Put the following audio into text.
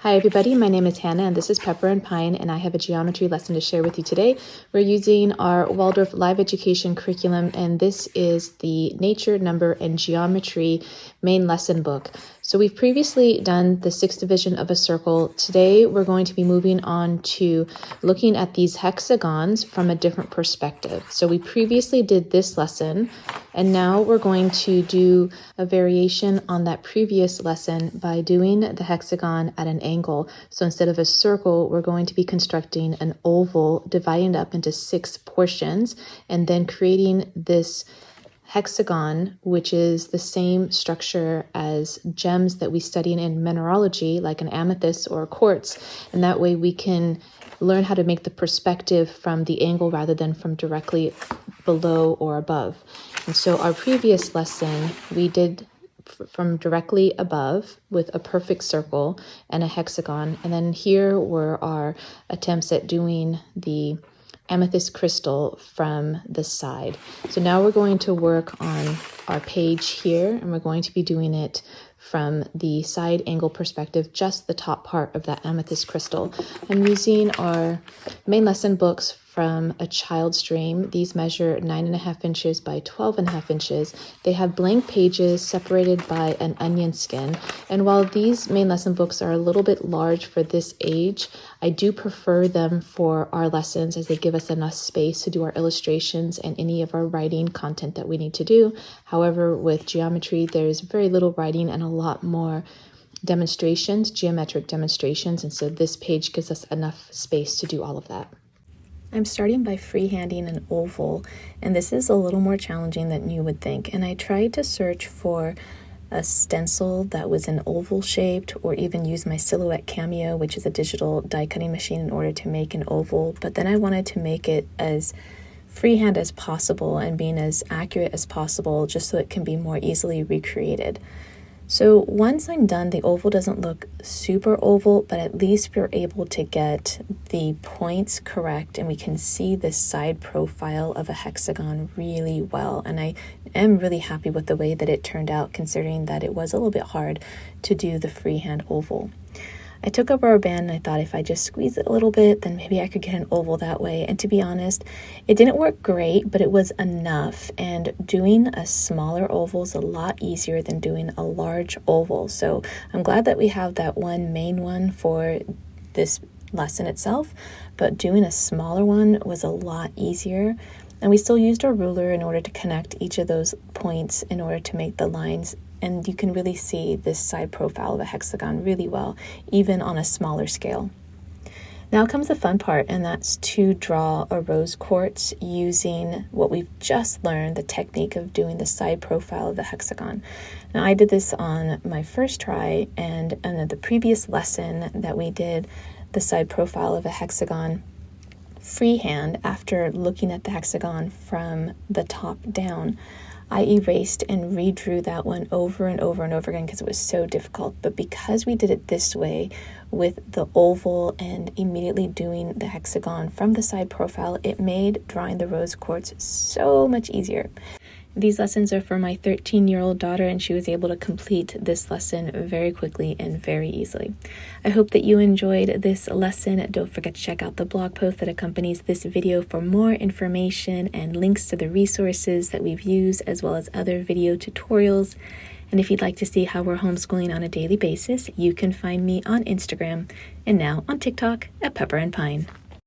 Hi everybody, my name is Hannah and this is Pepper and Pine, and I have a geometry lesson to share with you today. We're using our Waldorf Live Education curriculum, and this is the Nature, Number, and Geometry main lesson book. So we've previously done the sixth division of a circle. Today we're going to be moving on to looking at these hexagons from a different perspective. So we previously did this lesson, and now we're going to do a variation on that previous lesson by doing the hexagon at an angle. So instead of a circle, we're going to be constructing an oval, dividing it up into 6 portions, and then creating this hexagon, which is the same structure as gems that we study in mineralogy, like an amethyst or a quartz. And that way we can learn how to make the perspective from the angle rather than from directly below or above. And so our previous lesson, we did from directly above with a perfect circle and a hexagon. And then here were our attempts at doing the amethyst crystal from the side. So now we're going to work on our page here, and we're going to be doing it from the side angle perspective, just the top part of that amethyst crystal. I'm using our main lesson books from a child's dream. These measure 9.5 inches by 12.5 inches. They have blank pages separated by an onion skin. And while these main lesson books are a little bit large for this age, I do prefer them for our lessons as they give us enough space to do our illustrations and any of our writing content that we need to do. However, with geometry, there's very little writing and a lot more demonstrations, geometric demonstrations. And so this page gives us enough space to do all of that. I'm starting by freehanding an oval, and this is a little more challenging than you would think. And I tried to search for a stencil that was an oval shaped, or even use my Silhouette Cameo, which is a digital die cutting machine, in order to make an oval. But then I wanted to make it as freehand as possible and being as accurate as possible, just so it can be more easily recreated. So once I'm done, the oval doesn't look super oval, but at least we're able to get the points correct and we can see this side profile of a hexagon really well. And I am really happy with the way that it turned out, considering that it was a little bit hard to do the freehand oval. I took a rubber band and I thought if I just squeeze it a little bit, then maybe I could get an oval that way. And to be honest, it didn't work great, but it was enough. And doing a smaller oval is a lot easier than doing a large oval. So I'm glad that we have that one main one for this lesson itself, but doing a smaller one was a lot easier. And we still used our ruler in order to connect each of those points in order to make the lines. And you can really see this side profile of a hexagon really well, even on a smaller scale. Now comes the fun part, and that's to draw a rose quartz using what we've just learned, the technique of doing the side profile of the hexagon. Now I did this on my first try, and in the previous lesson that we did the side profile of a hexagon freehand, after looking at the hexagon from the top down, I erased and redrew that one over and over and over again because it was so difficult. But because we did it this way with the oval and immediately doing the hexagon from the side profile, it made drawing the rose quartz so much easier. These lessons are for my 13-year-old daughter, and she was able to complete this lesson very quickly and very easily. I hope that you enjoyed this lesson. Don't forget to check out the blog post that accompanies this video for more information and links to the resources that we've used, as well as other video tutorials. And if you'd like to see how we're homeschooling on a daily basis, you can find me on Instagram and now on TikTok at Pepper and Pine.